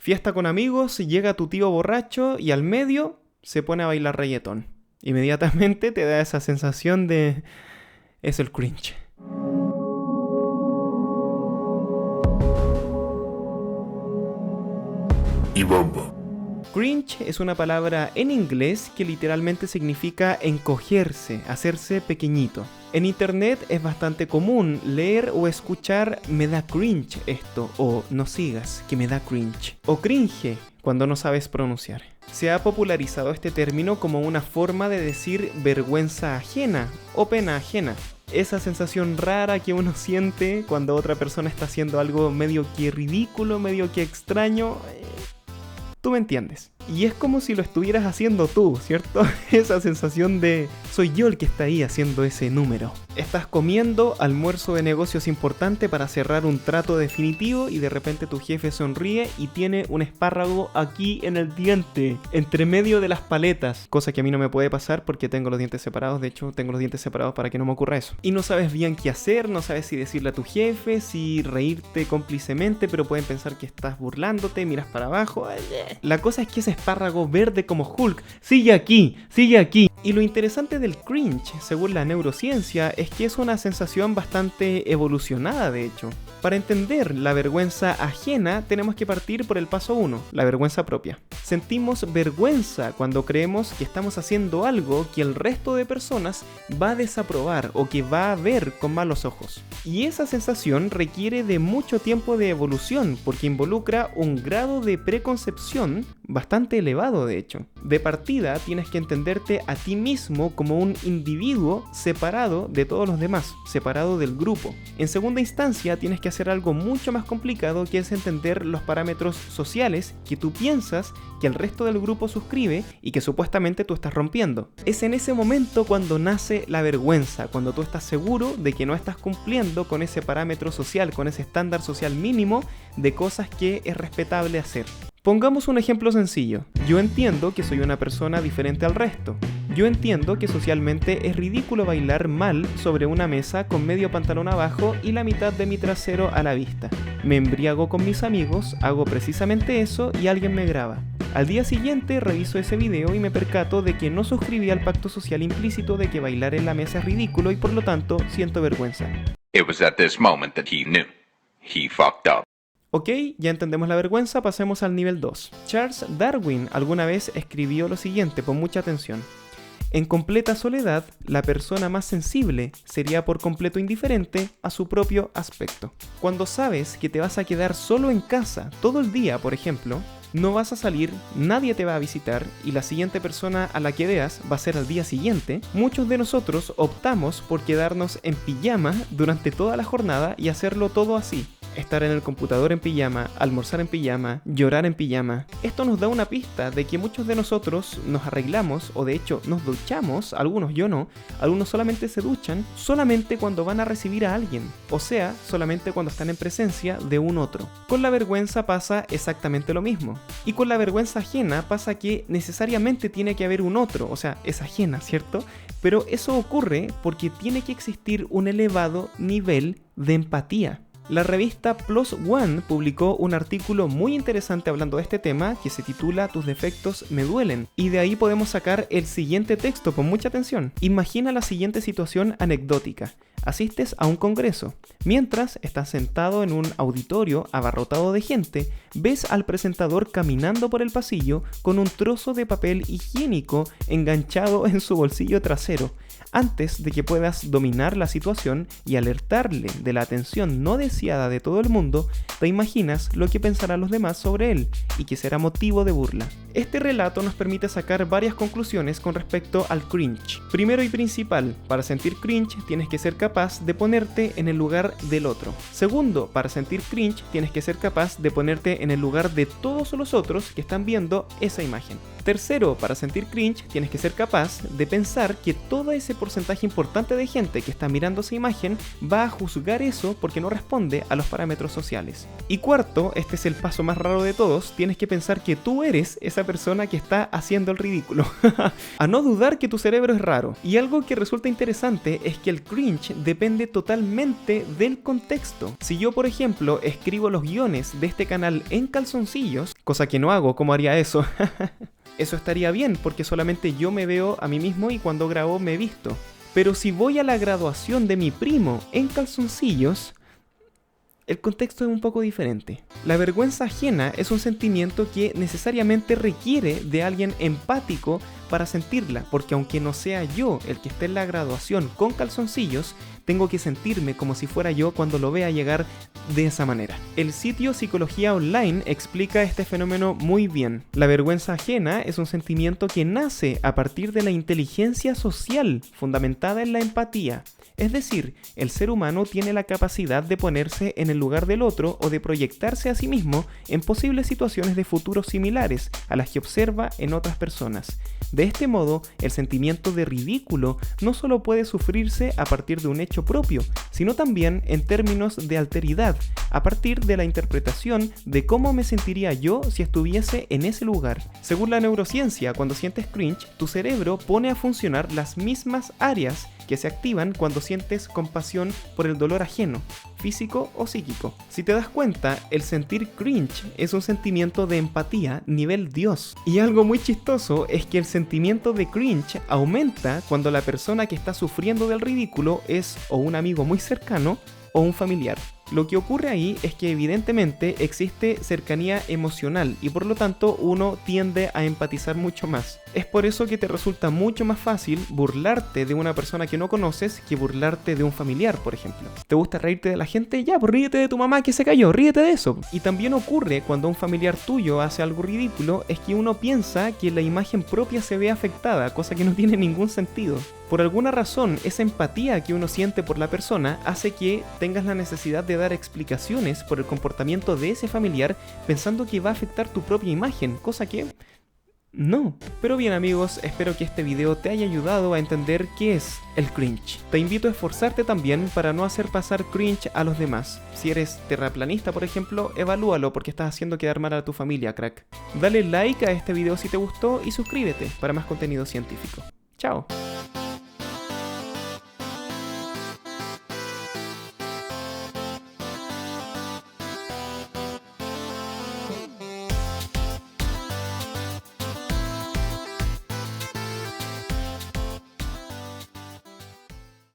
Fiesta con amigos, llega tu tío borracho y al medio se pone a bailar reggaetón. Inmediatamente te da esa sensación de... es el cringe. Y bombo. Cringe es una palabra en inglés que literalmente significa encogerse, hacerse pequeñito. En internet es bastante común leer o escuchar "me da cringe esto" o "no sigas, que me da cringe" o "cringe" cuando no sabes pronunciar. Se ha popularizado este término como una forma de decir vergüenza ajena o pena ajena. Esa sensación rara que uno siente cuando otra persona está haciendo algo medio que ridículo, medio que extraño. Tú me entiendes. Y es como si lo estuvieras haciendo tú, ¿cierto? Esa sensación de soy yo el que está ahí haciendo ese número. Estás comiendo almuerzo de negocios importante para cerrar un trato definitivo y de repente tu jefe sonríe y tiene un espárrago aquí en el diente, entre medio de las paletas. Cosa que a mí no me puede pasar porque tengo los dientes separados. De hecho, tengo los dientes separados para que no me ocurra eso. Y no sabes bien qué hacer, no sabes si decirle a tu jefe, si reírte cómplicemente, pero pueden pensar que estás burlándote, miras para abajo. La cosa es que ese espárrago verde como Hulk sigue aquí, sigue aquí. Y lo interesante del cringe, según la neurociencia, es que es una sensación bastante evolucionada, de hecho. Para entender la vergüenza ajena, tenemos que partir por el paso 1, la vergüenza propia. Sentimos vergüenza cuando creemos que estamos haciendo algo que el resto de personas va a desaprobar o que va a ver con malos ojos. Y esa sensación requiere de mucho tiempo de evolución, porque involucra un grado de preconcepción bastante elevado, de hecho. De partida, tienes que entenderte a ti mismo como un individuo separado de todos los demás, separado del grupo. En segunda instancia, tienes que hacer algo mucho más complicado, que es entender los parámetros sociales que tú piensas que el resto del grupo suscribe y que supuestamente tú estás rompiendo. Es en ese momento cuando nace la vergüenza, cuando tú estás seguro de que no estás cumpliendo con ese parámetro social, con ese estándar social mínimo de cosas que es respetable hacer. Pongamos un ejemplo sencillo. Yo entiendo que soy una persona diferente al resto. Yo entiendo que socialmente es ridículo bailar mal sobre una mesa con medio pantalón abajo y la mitad de mi trasero a la vista. Me embriago con mis amigos, hago precisamente eso y alguien me graba. Al día siguiente reviso ese video y me percato de que no suscribí al pacto social implícito de que bailar en la mesa es ridículo y por lo tanto siento vergüenza. It was at this moment that he knew. He fucked up. Ok, ya entendemos la vergüenza, pasemos al nivel 2. Charles Darwin alguna vez escribió lo siguiente, pon mucha atención. En completa soledad, la persona más sensible sería por completo indiferente a su propio aspecto. Cuando sabes que te vas a quedar solo en casa todo el día, por ejemplo, no vas a salir, nadie te va a visitar y la siguiente persona a la que veas va a ser al día siguiente, muchos de nosotros optamos por quedarnos en pijama durante toda la jornada y hacerlo todo así. Estar en el computador en pijama, almorzar en pijama, llorar en pijama. Esto nos da una pista de que muchos de nosotros nos arreglamos o de hecho nos duchamos, algunos yo no, algunos solamente se duchan solamente cuando van a recibir a alguien, o sea, solamente cuando están en presencia de un otro. Con la vergüenza pasa exactamente lo mismo. Y con la vergüenza ajena pasa que necesariamente tiene que haber un otro, o sea, es ajena, ¿cierto? Pero eso ocurre porque tiene que existir un elevado nivel de empatía. La revista Plus One publicó un artículo muy interesante hablando de este tema que se titula "Tus defectos me duelen", y de ahí podemos sacar el siguiente texto, con mucha atención. Imagina la siguiente situación anecdótica. Asistes a un congreso. Mientras estás sentado en un auditorio abarrotado de gente, ves al presentador caminando por el pasillo con un trozo de papel higiénico enganchado en su bolsillo trasero. Antes de que puedas dominar la situación y alertarle de la atención no deseada de todo el mundo, te imaginas lo que pensarán los demás sobre él y que será motivo de burla. Este relato nos permite sacar varias conclusiones con respecto al cringe. Primero y principal, para sentir cringe tienes que ser capaz de ponerte en el lugar del otro. Segundo, para sentir cringe tienes que ser capaz de ponerte en el lugar de todos los otros que están viendo esa imagen. Tercero, para sentir cringe tienes que ser capaz de pensar que todo ese porcentaje importante de gente que está mirando esa imagen va a juzgar eso porque no responde a los parámetros sociales. Y cuarto, este es el paso más raro de todos, tienes que pensar que tú eres esa persona que está haciendo el ridículo. A no dudar que tu cerebro es raro. Y algo que resulta interesante es que el cringe depende totalmente del contexto. Si yo, por ejemplo, escribo los guiones de este canal en calzoncillos, cosa que no hago, ¿cómo haría eso? Eso estaría bien, porque solamente yo me veo a mí mismo y cuando grabo me he visto. Pero si voy a la graduación de mi primo en calzoncillos, el contexto es un poco diferente. La vergüenza ajena es un sentimiento que necesariamente requiere de alguien empático para sentirla, porque aunque no sea yo el que esté en la graduación con calzoncillos, tengo que sentirme como si fuera yo cuando lo vea llegar de esa manera. El sitio Psicología Online explica este fenómeno muy bien. La vergüenza ajena es un sentimiento que nace a partir de la inteligencia social fundamentada en la empatía. Es decir, el ser humano tiene la capacidad de ponerse en el lugar del otro o de proyectarse a sí mismo en posibles situaciones de futuro similares a las que observa en otras personas. De este modo, el sentimiento de ridículo no solo puede sufrirse a partir de un hecho propio, sino también en términos de alteridad, a partir de la interpretación de cómo me sentiría yo si estuviese en ese lugar. Según la neurociencia, cuando sientes cringe, tu cerebro pone a funcionar las mismas áreas que se activan cuando sientes compasión por el dolor ajeno, físico o psíquico. Si te das cuenta, el sentir cringe es un sentimiento de empatía nivel Dios. Y algo muy chistoso es que el sentimiento de cringe aumenta cuando la persona que está sufriendo del ridículo es o un amigo muy cercano o un familiar. Lo que ocurre ahí es que evidentemente existe cercanía emocional y por lo tanto uno tiende a empatizar mucho más. Es por eso que te resulta mucho más fácil burlarte de una persona que no conoces que burlarte de un familiar, por ejemplo. ¿Te gusta reírte de la gente? Ya, pues ríete de tu mamá que se cayó, ríete de eso. Y también ocurre cuando un familiar tuyo hace algo ridículo, es que uno piensa que la imagen propia se ve afectada, cosa que no tiene ningún sentido. Por alguna razón, esa empatía que uno siente por la persona hace que tengas la necesidad de dar explicaciones por el comportamiento de ese familiar pensando que va a afectar tu propia imagen, cosa que no. Pero bien amigos, espero que este video te haya ayudado a entender qué es el cringe. Te invito a esforzarte también para no hacer pasar cringe a los demás. Si eres terraplanista, por ejemplo, evalúalo porque estás haciendo quedar mal a tu familia, crack. Dale like a este video si te gustó y suscríbete para más contenido científico. Chao.